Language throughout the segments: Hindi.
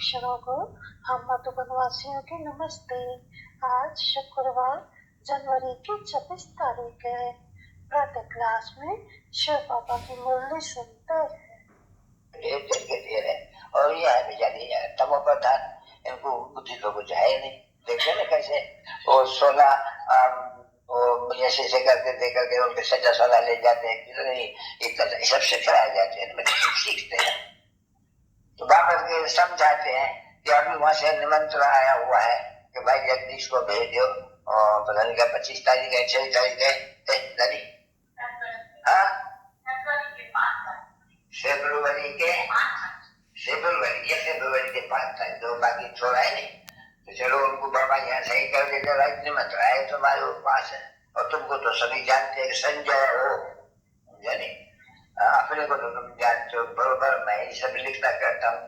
अक्षरों को हम मधुबन वासियों के नमस्ते। आज शुक्रवार जनवरी की 26 तारीख है। प्रातः क्लास में शिव बाबा की मुरली सुनते हैं। और ये है बेचारी तमो प्रधान, इनको बुद्धि तो कुछ है नहीं। देखते ना कैसे वो सोना ऐसे करके उनके सजा सोना ले जाते हैं, कितने सब सिखाए जाते हैं, बच्चे सीखते हैं। तो बाबा के समझाते हैं कि अभी वहां से निमंत्रण आया हुआ है कि भाई जगदीश को भेज दो, और पता नहीं क्या 25 तारीख है, 6 तारीख है, फरवरी के 5 तारीख, तो बाकी छोड़ा है नहीं। तो चलो उनको बाबा यहाँ सही कर देते, भाई निमंत्रण आए तुम्हारे पास है, और तुमको तो सभी जानते हैं संजय हो, यानी अपने को तो तुम जानते हो बरोबर, मैं ही सब लिखना करता हूँ,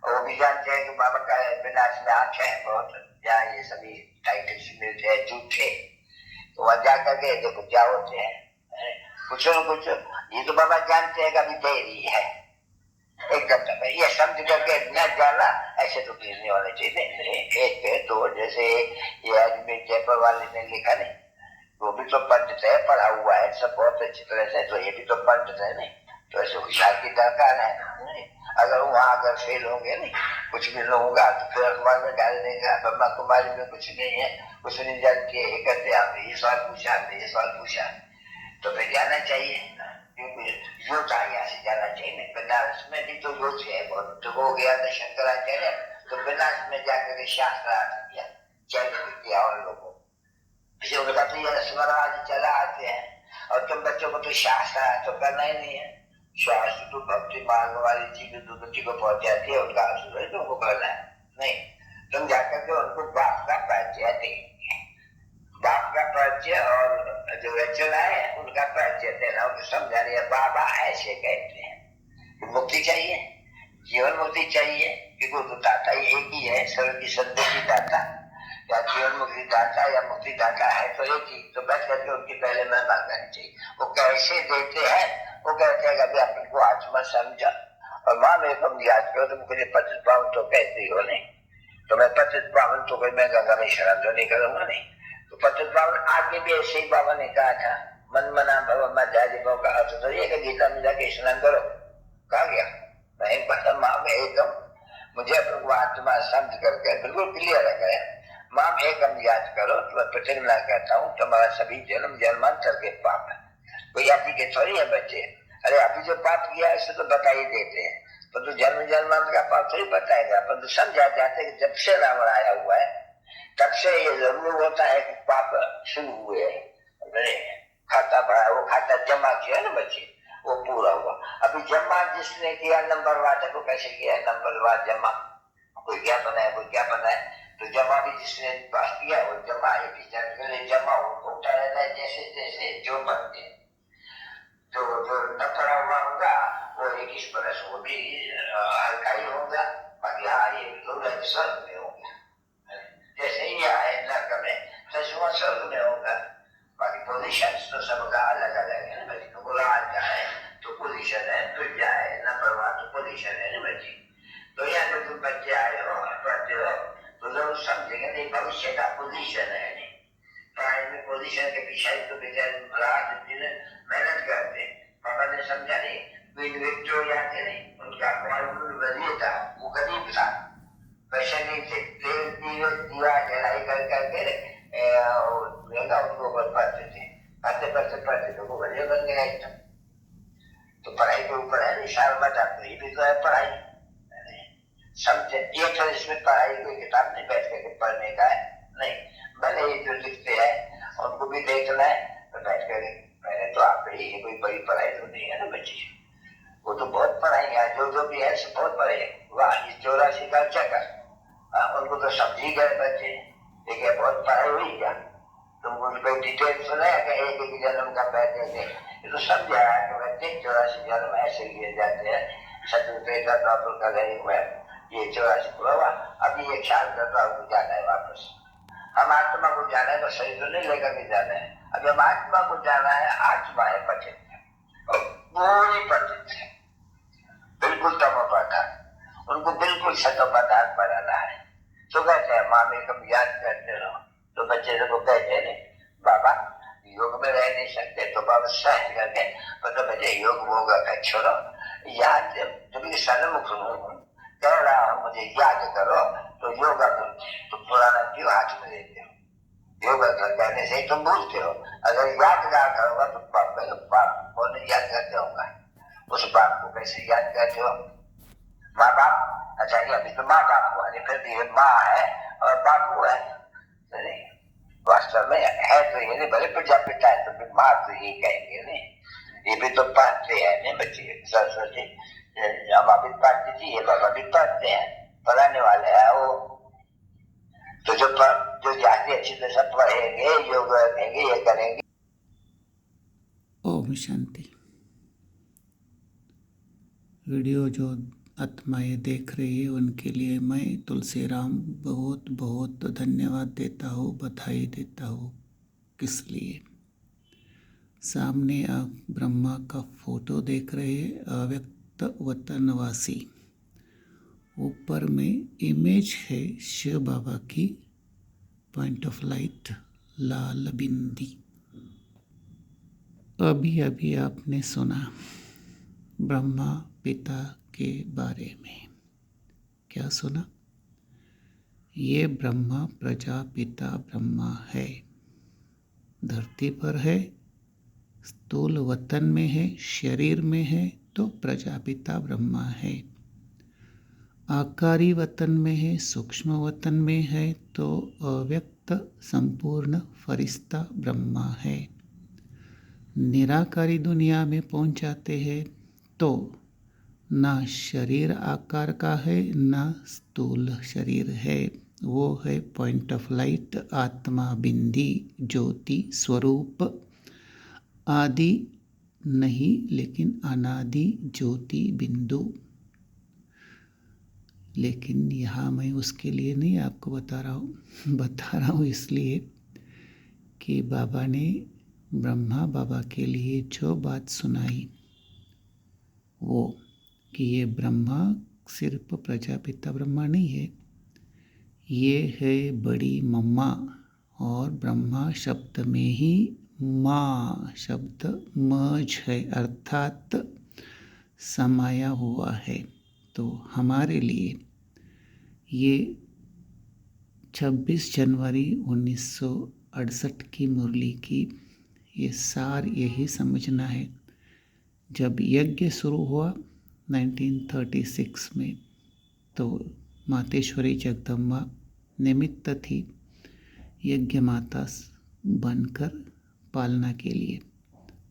और वो भी जानते हैं कि बाबा का विनाश में आंख है बहुत, या ये सभी टाइटल्स मिलते हैं झूठे, तो वहां जाकर के देखो क्या होते हैं, कुछ न कुछ ये तो बाबा जानते हैं कि अभी देरी है, एकदम तक ये समझ करके न जाना, ऐसे तो गिरने वाले चाहिए। एक तो जैसे ये आदमी जयपुर वाले ने लिखा नहीं, वो भी तो पंडित है, पढ़ा हुआ है सब बहुत अच्छी तरह से, तो ये भी तो पंडित है नहीं, तो ऐसे होशियार की दरकार है नहीं। अगर वहां अगर फेल होंगे नहीं, कुछ भी नहीं होगा, तो फिर अखबार में डाल देगा ब्रह्मा कुमारी में कुछ नहीं है, कुछ नहीं जानती है, कहते आपने ये सवाल पूछा, आपने ये सवाल पूछा, तो फिर जाना चाहिए, क्योंकि योग यहाँ से जाना चाहिए। बनारस में भी तो योग है बहुत, तो वो गया था शंकराचार्य, तो बनारस में जाकर के शास्त्रार्थ किया, चैले किया और लोगों उनका तो ये स्वराज चला आते हैं, और तुम बच्चों को तो शास्त्र तो करना ही नहीं है, शास्त्र तो भक्ति मार्ग वाली चीज दुर्गति को पहुंच जाती है, उनका आशीर्वाद तुमको करना है नहीं, तुम जाकर के उनको बाप का परिचय देंगे, बाप का परिचय और जो रचना है उनका परिचय देना, उनको समझाने बाबा ऐसे कहते हैं, मुक्ति चाहिए, जीवन मुक्ति चाहिए, क्योंकि तो दाता एक ही है, सर्व की सद्गति दाता, या जीवन मुक्ति दाता या मुक्ति दाता है तो एक ही, तो बैठ करके उनकी पहले महिमा करनी चाहिए। वो कैसे देते हैं, वो कहते हैं अभी अपन को आत्मा समझा, और माँ मेरे को याद करो, तुम मुझे 25 पावन तो कहते हो नहीं, तो मैं 25 पावन तो कोई मैं गंगा में शरण तो नहीं करूंगा नहीं, तो 25 पावन आगे भी ऐसे ही बाबा ने कहा था, मन मना भव मध्यादि भव का अर्थ तो ये गीता में जाके स्नान करो, कहा गया मैं पता माँ में एकदम मुझे अपन को आत्मा समझ करके बिल्कुल क्लियर है गया, माँ एकम याद करो, तो मैं प्रतिज्ञा करता हूँ तुम्हारा सभी जन्म जन्मांतर के पाप है, कोई अभी के थोड़ी है बच्चे, अरे अभी जो पाप किया है तो बता ही देते हैं, पर तो जन्म जन्मांतर का पाप थोड़ी बताएगा, पर तो समझा जाते हैं कि जब से रावण आया हुआ है तब से ये जरूर होता है कि पाप शुरू हुए हैं, खाता भरा, वो खाता जमा किया ना बच्चे, वो पूरा हुआ, अभी जमा जिसने किया नंबर वार को कैसे किया नंबर वार जमा, कोई क्या बनाए कोई क्या बनाए, तो जमा भी जिसने पास किया वो जमा जमा होता रहता है, जैसे जैसे जो बनते तो जो न पड़ा हुआ होगा वो 21 बरस वो भी हल्का ही होगा, बाकी हाँ ये लोग स्वर्ग में होगा, जैसे ही आए नर्क में तो स्वर्ग में होगा, बाकी पोजीशन तो सबका अलग अलग है ना बच्ची, तो बोला जाए तो पोजीशन है, तो जाए न परवाह तो पोजीशन है ना बच्ची, तो यहाँ पे तुम बच्चे आए हो पढ़ते हो तो लोग समझेंगे नहीं भविष्य का पोजीशन है नहीं, पढ़ाई में पोजीशन के पीछे तो बेचारे रात दिन मेहनत करते, पापा ने समझा नहीं, क्वीन विक्टोरिया थे नहीं, उनका वजीर था, वो गरीब था, पैसे नहीं थे, तेल दिया जलाई कर करके महंगा उनको ऊपर पढ़ते थे, पढ़ते तो वो वजीर बन गया एकदम, तो पढ़ाई के ऊपर है निशान बता, तो ये भी तो है पढ़ाई, समझे ये तो इसमें पढ़ाई कोई किताब नहीं बैठ करके पढ़ने का है नहीं, भले ये जो लिखते हैं उनको भी देखना है, तो बैठ कर पहले तो आप ही कोई बड़ी पढ़ाई तो नहीं है ना बच्ची, वो तो बहुत पढ़ाई है, जो भी है सब बहुत पढ़ाई है, वाह इस 84 का क्या कर, उनको तो समझी गए बच्चे, देखिए बहुत पढ़ाई हुई क्या, तुमको कोई डिटेल सुनाया कि एक जन्म का बैठे थे, ये तो समझा है कि बच्चे 84 जन्म ऐसे लिए जाते हैं, शत्रु का प्रॉपर कर रहे हुए ये 84 हुआ, अभी ये ख्याल करता हूँ जाना है वापस, हम आत्मा को जाना है तो शरीर तो नहीं लेकर के जाना है, अब हम आत्मा को जाना है, आत्मा है पचित और पूरी पचित है, बिल्कुल तमो प्रधान, उनको बिल्कुल शतों पदार्थ बनाना है। तो कहते हैं माँ में कब याद करते रहो, तो बच्चे को कहते हैं बाबा योग में रह नहीं सकते, तो बाबा सहज करके मतलब बच्चे योग वोग का छोड़ो, याद जब सन्मुख कह रहा हूँ मुझे याद करो, तो योगा तो पुराना क्यों हाथ में देते हो? योगा करने से तुम भूलते हो। अगर याद ना करोगा तो बाप को नहीं याद करते होगा, उस बाप को कैसे याद करते हो? माँ बाप, अच्छा ये अभी तो माँ बाप हुआ, फिर ये माँ है और बापू है, नहीं वास्तव में है तो ये नहीं, भले प्रजापिता है तो फिर माँ तो ये कहेंगे नहीं, ये भी तो पढ़ते हैं नहीं बच्चे, सरस्वती हम अभी पढ़ती थी, ये बाबा भी पढ़ते हैं, पढ़ाने वाले हैं वो, तो जो जाके अच्छी तरह से पढ़ेंगे, योग करेंगे, ये करेंगे। ओम शांति। वीडियो जो आत्माएं देख रही है उनके लिए मैं तुलसी राम बहुत बहुत धन्यवाद देता हूँ, बधाई देता हूँ। किस लिए? सामने आप ब्रह्मा का फोटो देख रहे हैं, अव्यक्त वतनवासी। ऊपर में इमेज है शिव बाबा की, पॉइंट ऑफ लाइट लाल बिंदी। अभी अभी आपने सुना ब्रह्मा पिता के बारे में। क्या सुना? ये ब्रह्मा प्रजापिता ब्रह्मा है, धरती पर है, स्थूल वतन में है, शरीर में है तो प्रजापिता ब्रह्मा है, आकारी वतन में है, सूक्ष्म वतन में है तो अव्यक्त संपूर्ण फरिश्ता ब्रह्मा है। निराकारी दुनिया में पहुंच जाते हैं तो ना शरीर आकार का है ना स्थूल शरीर है, वो है पॉइंट ऑफ लाइट आत्मा बिंदी ज्योति स्वरूप, आदि नहीं लेकिन अनादि ज्योति बिंदु। लेकिन यहाँ मैं उसके लिए नहीं आपको बता रहा हूँ इसलिए कि बाबा ने ब्रह्मा बाबा के लिए जो बात सुनाई वो कि ये ब्रह्मा सिर्फ प्रजापिता ब्रह्मा नहीं है, ये है बड़ी मम्मा, और ब्रह्मा शब्द में ही माँ शब्द मर्ज है अर्थात समाया हुआ है। तो हमारे लिए ये 26 जनवरी 1968 की मुरली की ये सार यही समझना है। जब यज्ञ शुरू हुआ 1936 में तो मातेश्वरी जगदम्बा निमित्त थी यज्ञ माता बनकर पालना के लिए,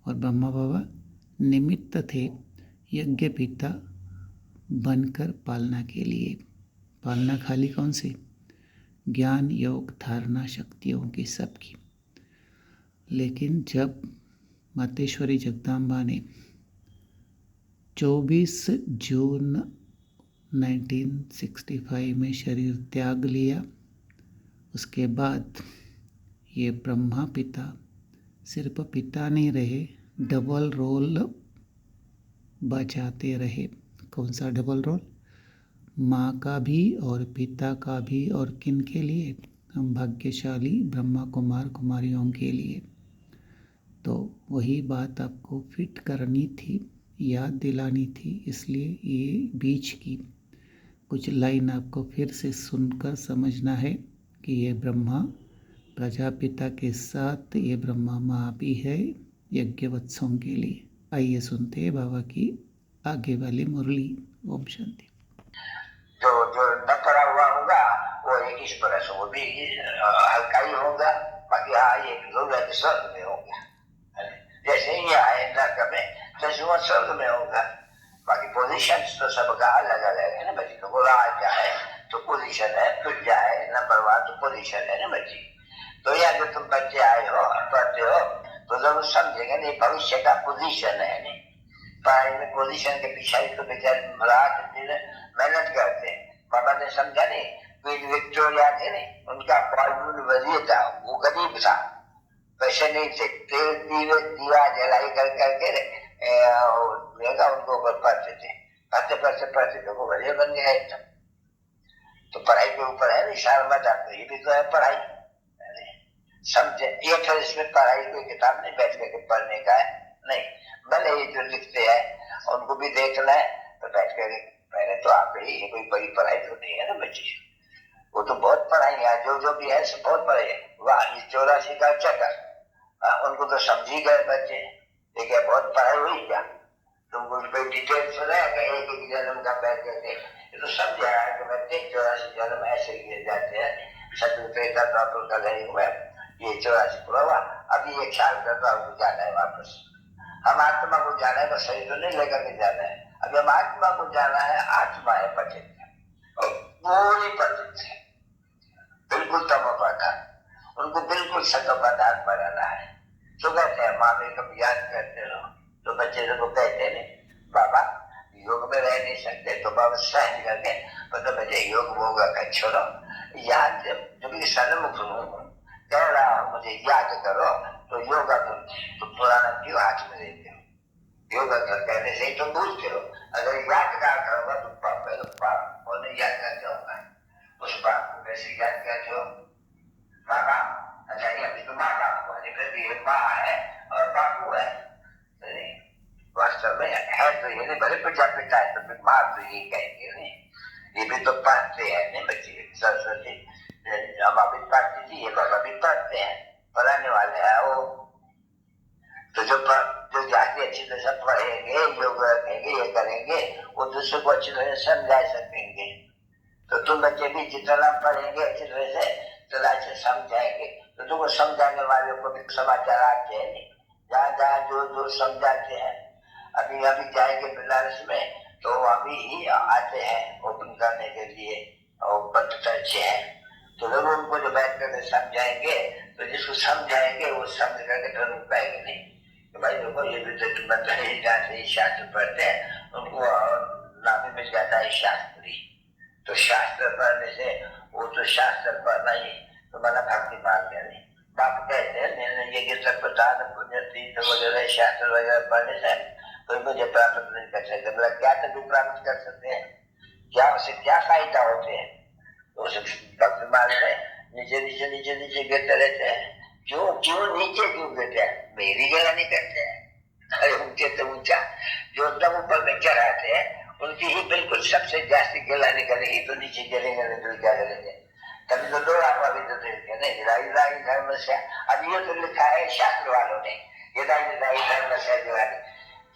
और ब्रह्मा बाबा निमित्त थे यज्ञ पिता बनकर पालना के लिए। पालना खाली कौन सी? ज्ञान योग धारणा शक्तियों की सबकी। लेकिन जब मातेश्वरी जगदम्बा ने 24 जून 1965 में शरीर त्याग लिया, उसके बाद ये ब्रह्मा पिता सिर्फ पिता नहीं रहे, डबल रोल बजाते रहे। कौन सा डबल रोल? माँ का भी और पिता का भी, और किन के लिए? हम भाग्यशाली ब्रह्मा कुमार कुमारियों के लिए। तो वही बात आपको फिट करनी थी, याद दिलानी थी, इसलिए ये बीच की कुछ लाइन आपको फिर से सुनकर समझना है कि ये ब्रह्मा प्रजापिता के साथ ये ब्रह्मा माँ भी है यज्ञवत्सों के लिए। आइए सुनते हैं बाबा की आगे वाली मुरली। ओम शांति। जो न पड़ा हुआ होगा वो 21 बरस वो भी हल्का ही होगा, बाकी हाँ ये लोग स्वर्ग में होगा, जैसे ही आए नरक में जैसे वो स्वर्ग में होगा। बाकी पोजीशन तो सबका अलग अलग है ना बच्ची, तो बोला आ जाए तो पोजीशन है, फिर जाए नंबर 1 तो पोजीशन है ना बच्ची। तो यार जो तुम बच्चे आए हो पढ़ते हो तो जरूर समझेंगे नहीं भविष्य का पोजीशन है नहीं। पढ़ाई में पोजीशन के पीछे तो बेचारे रात दिन मेहनत करते हैं। बाबा ने समझा नहीं, क्वीन विक्टोरिया थे नहीं, उनका फॉर्मूल वजीर था, वो गरीब था, पैसे नहीं थे, तेल दीवा जलाई कर करके उनको ऊपर पढ़ते थे, पढ़ते पढ़ते पढ़ते लोगों बढ़िया बन गया एकदम। तो पढ़ाई के ऊपर है नहीं सारा मजा, तो ये भी तो है पढ़ाई, समझे। ये फिर इसमें पढ़ाई कोई किताब नहीं बैठ करके पढ़ने का है, नहीं। भले ये जो लिखते हैं उनको भी देखना है, तो बैठ कर पहले तो आप ही, ये कोई बड़ी पढ़ाई तो नहीं है ना बच्ची, वो तो बहुत पढ़ाई है, जो भी है सब बहुत पढ़ाई है। वाह, 84 का चक्कर, उनको तो समझी गए बच्चे, ये क्या बहुत पढ़ाई हुई क्या? तुमको कोई डिटेल सुनाया कि एक एक जन्म का बैठ करके, ये तो समझ आया कि बच्चे 84 जन्म ऐसे लिए जाते हैं, शत्रुता द्वापर का नहीं हुआ, ये 84 पूरा हुआ, अभी 1 साल करता हमको जाना है वापस। हम आत्मा को जाना है, बस शरीर तो नहीं लेकर के जाना है। अभी हम आत्मा को जाना है, आत्मा है पतित, और पूरी पतित है, बिल्कुल तमोप्रधान, उनको बिल्कुल सतोप्रधान बनाना है। तो कहते हैं माँ में कभी याद करते रहो, तो बच्चे को कहते नहीं बाबा योग में रह नहीं सकते, तो बाबा सहज करके मतलब बच्चे योग वोग का छोड़ो, याद जब भी सन्मुख कह रहा हूँ मुझे याद करो, तो योगा तो पुराना क्यों हाथ में देते हो? योगा कहने से ही तो पूछते हो, अगर याद क्या करोगा तो पाप और नहीं याद कर जाऊंगा, उस बाप को कैसे याद करते हो? माँ बाप, अच्छा ये अभी तो माँ बाप हुआ, फिर भी एक माँ है और बापू है, वास्तव में है तो ये नहीं, भले पिता पिता है तो फिर माँ तो यही कहेंगे नहीं, ये भी तो पढ़ते हैं नहीं बच्चे, सरस्वती हम अभी पढ़ती थी, ये बाबा भी पढ़ते हैं, पढ़ाने वाले हैं वो, तो जो जाके अच्छी तरह से पढ़ेंगे, योग रखेंगे, ये करेंगे, वो दूसरे को अच्छी तरह से समझा सकेंगे। तो तुम बच्चे भी जितना पढ़ेंगे अच्छी तरह से, तरह से समझाएंगे, तो तुमको समझाने वालों को भी समाचार आते हैं नहीं, जहाँ जहाँ जो समझाते हैं। अभी जाएंगे बनारस में, तो अभी ही आते हैं ओपन करने के लिए, और पंडित अच्छे हैं, तो लोग उनको जो बैठ कर समझाएंगे, तो जिसको समझाएंगे वो समझ करके तो रुक पाएंगे नहीं, तो भाई देखो ये भी तो मतलब जाते ही शास्त्र पढ़ते हैं, उनको नाम मिल जाता है शास्त्री। तो शास्त्र पढ़ने से वो तो शास्त्र पढ़ना ही तो बना भक्ति मार्ग है नहीं। बाप कहते हैं ये प्रधान पुण्य तीर्थ वगैरह शास्त्र वगैरह पढ़ने से कोई मुझे प्राप्त नहीं कर सकते, मतलब क्या तभी प्राप्त कर सकते हैं, क्या उसे क्या फायदा होते हैं? तो उसे भक्ति मार्ग में नीचे नीचे नीचे नीचे गिरते रहते हैं। क्यों नीचे क्यों गिरते हैं? मेरी जगह नहीं करते हैं, अरे ऊंचे तो ऊंचा, जो एकदम ऊपर में चढ़ाते हैं उनकी ही बिल्कुल सबसे जास्ती गिलाने करेगी, तो नीचे गिरेंगे नहीं तो क्या करेंगे? कभी तो दो आप अभी तो देखते नहीं, राई धर्म से, अब ये तो लिखा है शास्त्र वालों ने, ये राई धर्म से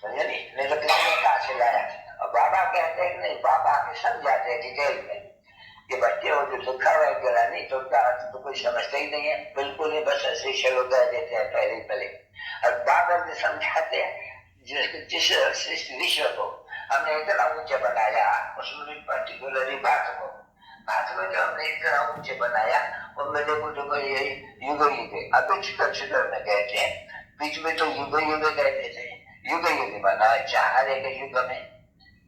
समझे नहीं तो किसी ने कहा से लाया। और बाबा कहते हैं नहीं, बाबा आके समझाते हैं डिटेल में, ये बच्चे हो जो लिखा हुआ है गिरा नहीं, तो क्या तो कोई समझते ही नहीं है, बिल्कुल ही बस ऐसे शलो कह देते हैं पहले। और बाबा ने समझाते हैं जिस विश्व को हमने इतना ऊंचे बनाया, उसमें भी पर्टिकुलरली बात को जो हमने इतना ऊंचे बनाया, उनमें देखो ये युग अपेक्षित में कहते हैं, बीच में तो युग कहते थे, युग बना अच्छा हर एक युग में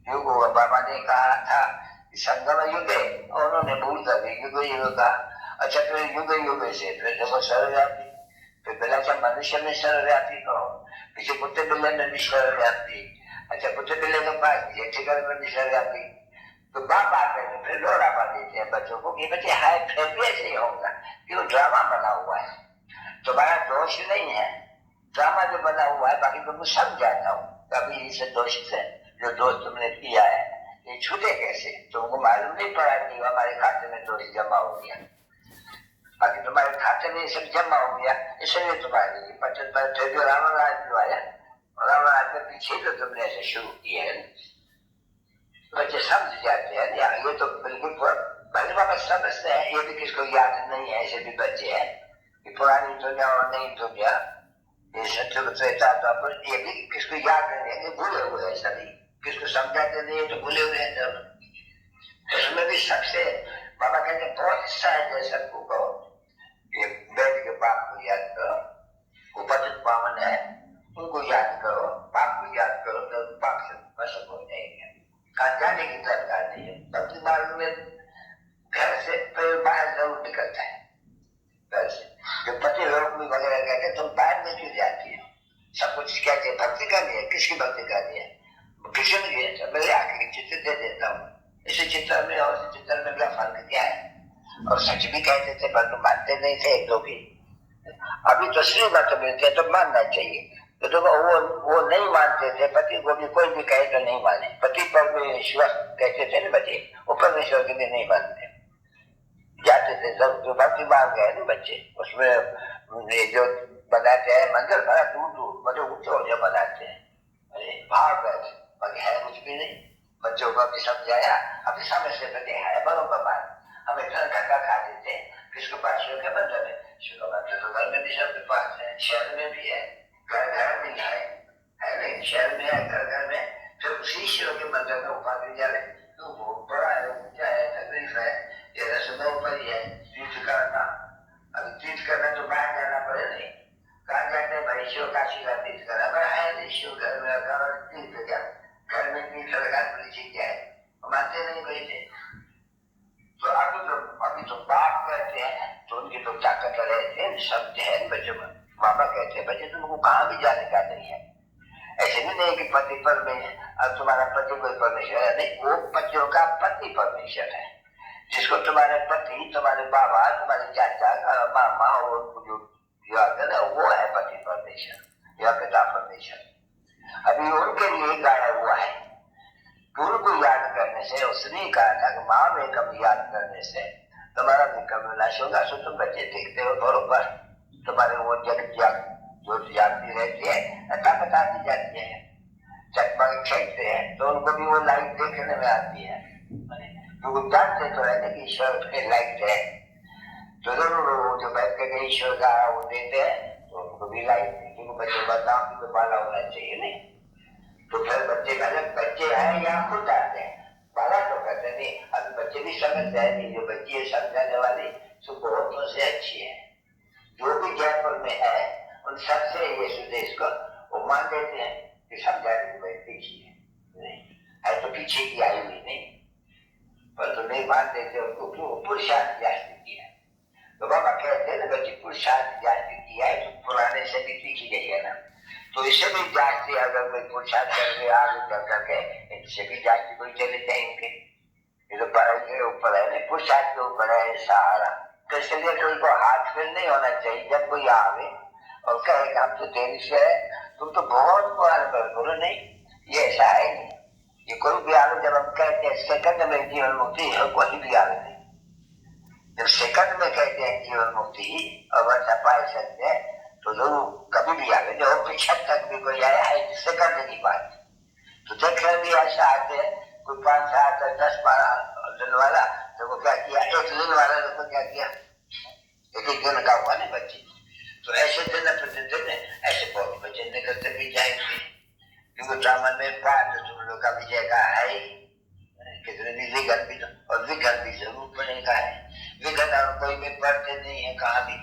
युग हुआ। बाबा ने कहा था संगम युग है, उन्होंने भूल कर युग का, अच्छा तो युग से फिर देखो सर्वव्यापी, फिर पहला अच्छा मनुष्य में सर्वव्यापी कहो, पीछे कुत्ते बिल्ले में भी सर्वव्यापी, अच्छा कुत्ते बिल्ले के पास ठिकाने में भी सर्वव्यापी। तो बाप आते हैं फिर लोरा पा देते हैं बच्चों को कि बच्चे हाय फिर भी ऐसे ही होगा, क्यों ड्रामा बना हुआ है, तुम्हारा दोष नहीं है, ड्रामा जो बना हुआ है, बाकी तुमको समझाता हूँ कभी इसे दोष से जो दोष तुमने किया है ये छूटे कैसे, तुमको मालूम नहीं पड़ा कि हमारे खाते में दोष जमा हो गया, बाकी तुम्हारे खाते में सब जमा हो गया, इसलिए तुम्हारे 75 जो रावण राज जो आया, रावण राज के पीछे तो तुमने ऐसे शुरू किए है। बच्चे समझ जाते हैं यार, ये तो बिल्कुल पहले बाबा समझते हैं, ये भी किसको याद नहीं है, ऐसे भी बच्चे हैं कि पुरानी दुनिया और नई दुनिया, ये सत्य ये भी किसको याद नहीं है, भूले हुए हैं सभी, किसको समझाते नहीं है तो भूले हुए हैं सब। उसमें भी सबसे बाबा कहते बहुत सहज है, सबको कहो ये बैठ के बाप को याद करो, उपस्थित पावन है उनको याद करो, बाप को याद करो, तो बाप से वश हो जाएंगे। कहा जाने की दरकार नहीं है, भक्ति मार्ग में घर से बाहर जरूर निकलता है, घर से जो पति लोग भी वगैरह कहते तुम बाहर में क्यों जाती है, सब कुछ कहते हैं भक्ति करनी है, किसकी भक्ति करनी है, ट्यूशन गए तो मैं आखिरी चित्र दे देता हूँ, इसी चित्र में और इस चित्र में क्या फर्क क्या है। और सच भी कहते थे पर मानते नहीं थे एक दो भी। अभी तो श्रीमत मिलते तो मानना चाहिए। तो देखो वो नहीं मानते थे, पति को भी कोई भी कहे तो नहीं माने। पति परमेश्वर कहते थे ना बच्चे, वो परमेश्वर के लिए नहीं मानते, जाते थे सब जो भक्ति मार्ग है ना बच्चे, उसमें जो बनाते हैं मंदिर बड़ा दूर दूर मतलब ऊंचे ऊंचे बनाते हैं, भाव बाकी है कुछ भी नहीं। बच्चों को अभी समझाया, अभी समय से पहले है बरोबर बात। हम इतना धक्का खाते थे, किसके पास शिव का मंदिर है, शिव का मंदिर तो घर में भी सबके पास है, शहर में भी है, घर घर में है नहीं, शहर में है, घर घर में। फिर उसी शिव के मंदिर में उपाधि जा रहे तो बहुत बड़ा है, ऊंचा है, तकलीफ है, ये रसों ऊपर ही है तीर्थ करना। अभी तीर्थ करना तो बाहर जाना पड़े नहीं, कहा जाते हैं भाई शिव काशी का तीर्थ करना, पर है नहीं शिव घर में तीर्थ क्या, घर में तीर्थ लगा बड़ी चीज है, मानते नहीं भाई थे। तो अभी तो बाप कहते हैं तो उनकी तो ताकत रहते हैं, शब्द है बच्चों में। मामा कहते हैं बच्चे तुमको कहाँ भी जाने का नहीं है। ऐसे भी नहीं कि पति पर में अब तुम्हारा पति कोई परमेश्वर है, नहीं, वो पतियों का पति परमेश्वर है। जिसको तुम्हारे पति, तुम्हारे बाबा, तुम्हारे चाचा, मामा और जो याद है ना, वो है पति परमेश्वर या पिता परमेश्वर। अभी उनके लिए गाया हुआ है। गुरु को याद करने से उसने कहा था कि माँ में कभी याद करने से तुम्हारा विक्रम विनाश होगा। सो तुम बच्चे देखते हो बरोबर, तुम्हारे वो जगत जो जाती रहती है, ताकत आती जाती है, चकमक खेलते हैं तो उनको भी वो लाइट देखने में आती है। तो वो जानते तो रहते कि ईश्वर पे लाइट है, तो जरूर जो बैठ के ईश्वर का वो देते हैं तो उनको भी लाइट, क्योंकि बच्चे का नाम भी तो बाला होना चाहिए नहीं। तो फिर बच्चे अलग बच्चे हैं या खुद आते हैं, बाला तो कहते नहीं। अभी बच्चे भी समझ जाए नहीं, जो बच्ची है समझाने वाली तो बहुत से अच्छी है। जो भी जयपुर में है उन सबसे ये सुदेश को वो मान देते हैं कि समझाने को पीछे है तो पीछे की आई हुई नहीं, पर तो नहीं मान देते उनको, क्यों पुरुषार्थ जास्ती किया। तो बाबा कहते हैं ना बच्चे पुरुषार्थ जास्ती किया है तो पुराने से भी पीछे गई है ना, तो इससे भी जास्ती अगर कोई पुरुषार्थ करके आगे चल करके इससे भी जास्ती कोई चले जाएंगे। ये तो पढ़ाई के ऊपर है ना, पुरुषार्थ के ऊपर है सहारा। तो इसलिए कोई को हाथ फिर नहीं होना चाहिए जब कोई आवे और कहे हम तो देरी से है, तुम तो बहुत कुआर पर बोलो नहीं, ये ऐसा है नहीं। ये कोई भी आवे जब हम कहते हैं सेकंड में जीवन मुक्ति है, कोई भी आवे नहीं। जब सेकंड में कहते हैं जीवन मुक्ति और वैसा पाए सकते हैं तो लोग कभी भी आवे, जो पीछे तक भी कोई आया है सेकंड की बात। तो देख रहे भी ऐसा आते हैं, कोई 5 7 10 12 दिन वाला, तो वो क्या किया, एक दिन वाला तो क्या किया, एक दिन का हुआ ना बच्चे। तो ऐसे दिन प्रतिदिन ऐसे बहुत बच्चे निकलते भी जाएंगे, क्योंकि ब्राह्मण में बात तुम लोग का विजय का है ही, कितने भी विघन भी, और विघन भी जरूर पड़ेगा है। विघन और कोई भी पढ़ते नहीं है कहाँ भी,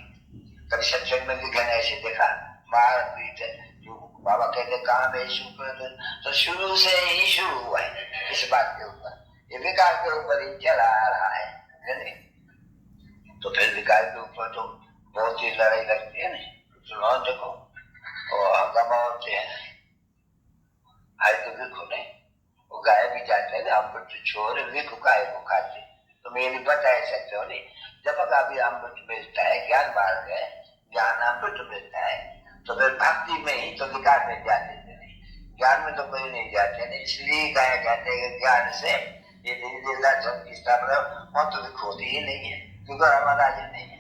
कभी सत्संग में विघन ऐसे देखा मारपीट, जो बाबा कहते कहाँ में शुक्र तो शुरू से ही शुरू हुआ है इस बात के ऊपर, ये विकास के ऊपर ही चला आ रहा है नहीं? तो फिर विकास के ऊपर तो बहुत ही लड़ाई लगती है नहीं, सुनो देखो और हंगामा होते हैं, हर तो देखो नहीं, वो गाय भी जाते हैं ना, हम छोरे विक गाय को खाते, तो मैं ये नहीं बता सकते हो नहीं। जब अभी अमृत मिलता है, ज्ञान मार्ग है, ज्ञान अमृत मिलता है, तो फिर भक्ति में ही तो विकास में जाते थे नहीं, ज्ञान में तो कोई नहीं जाते नहीं। इसलिए कहा जाते हैं कि ज्ञान से ये धीरे धीरे की स्थापना मत भी खोती ही नहीं है, क्योंकि हमारा राज नहीं है,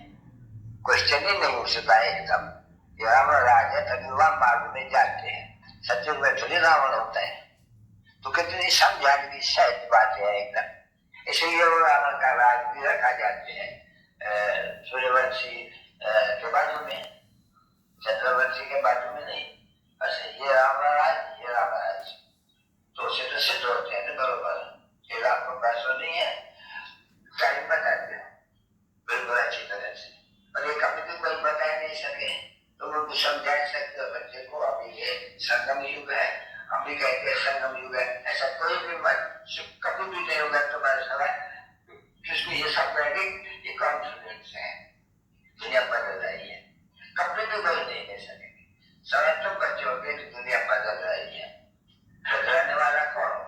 क्वेश्चन ही नहीं उठता है एकदम। ये हमारा राज है, तभी वह मार्ग में जाते हैं, सत्युग में थोड़ी रावण होता है। तो कितनी समझाने की सहज बात है एकदम। इसलिए वो रावण का राज भी रखा जाते हैं सूर्यवंशी के बाजू में, चंद्रवंशी के बाजू में नहीं, बस ये रामराज ये रामराज, तो सिद्ध होते हैं बरोबर। ये आपको पैसों नहीं है, टाइम बताते हो बिल्कुल अच्छी तरह से, और ये कभी भी कोई बता नहीं सके तो वो समझा सकते हो बच्चे को। अभी ये संगम युग है, हम भी कहते हैं संगम युग है, ऐसा कोई भी मत कभी भी नहीं होगा तुम्हारे समय, जिसको ये सब रहेगी, ये कॉन्फिडेंस है, दुनिया बदल रही है, कभी भी कोई नहीं कह सकेंगे। समय तो बच्चे होंगे कि दुनिया बदल रही है, बदलने वाला कौन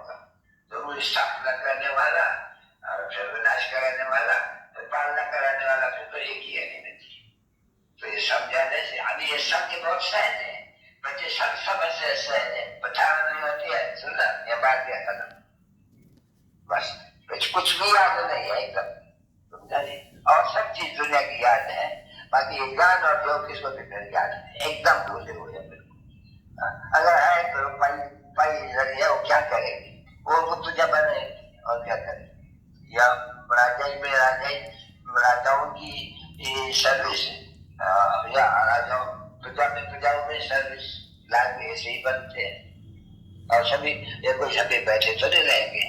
बहुत सहज है, बच्चे सब समझ से सहज है, पठान नहीं होती है, सुनना ये बात क्या खत्म, बस कुछ भी याद नहीं है एकदम, समझा नहीं। और सब चीज दुनिया की याद है, बाकी ये ज्ञान और जो किसको भी फिर याद है, एकदम भूले हुए हैं बिल्कुल। अगर है तो पाई जरिए वो क्या करेगी, वो तुझे बनेगी और क्या करेगी। या राजाओं की सर्विस या राजाओं में सर्विस लाभ ऐसे ही बनते हैं। और सभी ये कोई सभी बैठे तो नहीं रहेंगे,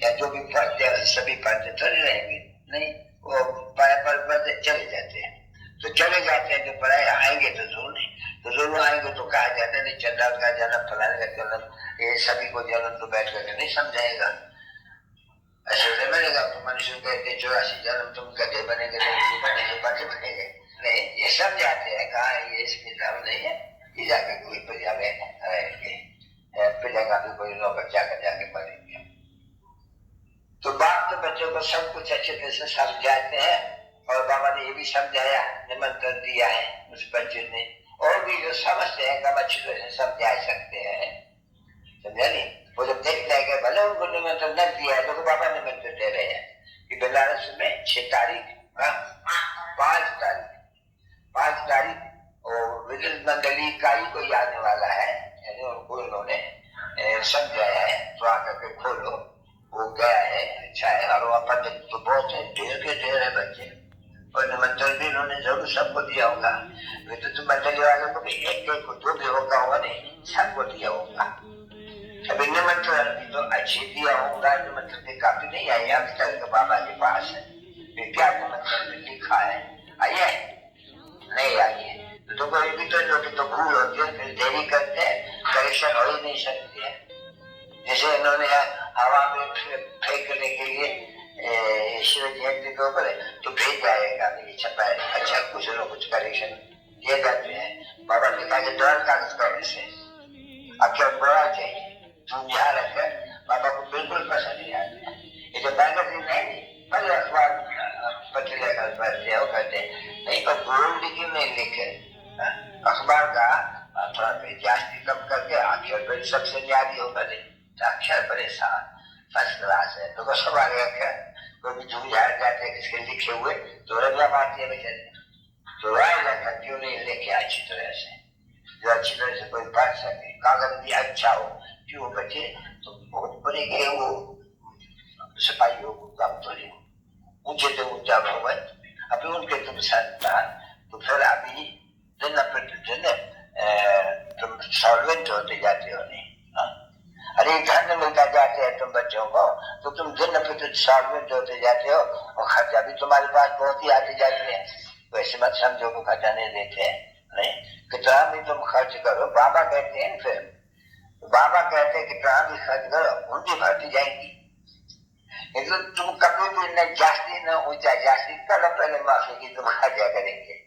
या जो भी पढ़ते सभी पढ़ते तो नहीं रहेंगे, नहीं, वो पढ़ते चले जाते हैं, तो चले जाते हैं, जो पढ़ाए आएंगे तो जरूर नहीं, तो जरूर आएंगे तो कहा जाता है नहीं चंडाल का जन्म, फलाने का जन्म, ये सभी को जन्म तो बैठ करके नहीं समझाएगा, ऐसे बनेगा तो मनुष्य कहते 84 जन्म तुम गधे बनेंगे, बनेंगे, बच्चे बनेंगे, नहीं, ये समझाते हैं, कहा ये इसकी जरूरत नहीं है, ये जाके कोई प्रजा में रहेंगे, प्रजा का भी कोई नौकर जाके पढ़ेंगे। तो बाप तो बच्चों को सब कुछ अच्छे तरह से समझाते हैं, और बाबा ने ये भी समझाया, निमंत्रण दिया है उस बच्चे ने, और भी जो समझते हैं कम अच्छी तरह से समझा सकते हैं, समझा नहीं। वो जब देख जाएंगे भले उनको निमंत्रण न दिया है, तो बाबा निमंत्रण दे रहे हैं कि बनारस में 6 तारीख 5 तारीख और विजिल मंडली का ही कोई आने वाला है, यानी उनको इन्होंने समझाया है, तो आकर के खोलो, वो गया है, अच्छा है। और वहाँ पर तो बहुत है, ढेर है बच्चे, और निमंत्रण भी इन्होंने जरूर सबको दिया होगा, विद्युत मंडली वालों को भी एक को 2 भी होगा नहीं, सबको दिया होगा। अभी निमंत्रण भी तो अच्छी दिया होगा, निमंत्रण भी काफी नहीं आए अभी तक बाबा के पास है, क्या निमंत्रण में लिखा है, आइए नहीं आइए, तो कोई भी तो भूल होती है, फिर देरी करते हैं, करेक्शन हो ही नहीं सकती है। जैसे इन्होंने हवा में फेंकने के लिए शिव जयंती के ऊपर तो भेज जाएगा नहीं छपा है, अच्छा कुछ न कुछ करेक्शन किए जाते हैं। बाबा ने कहा कि डर कागज करने से अक्षर बड़ा चाहिए, समझा रखे, बाबा को बिल्कुल पसंद नहीं आते। ये जो मैगजीन नहीं, पहले अखबार पत्र लेकर पढ़ते हो, कहते नहीं तो गोल लिखी नहीं लिखे, अखबार का थोड़ा जास्ती कम करके अक्षर पर सबसे न्यारी होगा, नहीं अक्षर परेशान फर्स्ट क्लास है, तो सवाल अक्षर कोई भी झूझाड़ जाते किसके लिखे हुए तो रगला मारती है बेचारे, तो राय लगा क्यों नहीं लेके अच्छी तरह से, जो अच्छी तरह से कोई पढ़ सके, कागज भी अच्छा हो, क्यों बचे तो बहुत बड़े के वो सिपाही हो काम थोड़ी ऊंचे तो ऊंचा भगवत, अभी उनके तुम संतान, तो फिर अभी दिन प्रतिदिन तुम सॉल्वेंट होते जाते हो, नहीं अरे धन मिलता जाते हैं तुम बच्चों को, तो तुम दिन प्रतिदिन सॉल्वेंट होते जाते हो, और खर्चा भी तुम्हारे पास बहुत ही आते जाते हैं, वैसे मत समझो को खर्चा नहीं देते हैं, नहीं कितना भी तुम खर्च करो, बाबा कहते हैं, फिर बाबा कहते हैं कितना भी खर्च करो उनकी भरती जाएंगी, लेकिन तुम कभी भी न जास्ती न ऊंचा जास्ती करो, पहले माफी की तुम खर्चा करेंगे।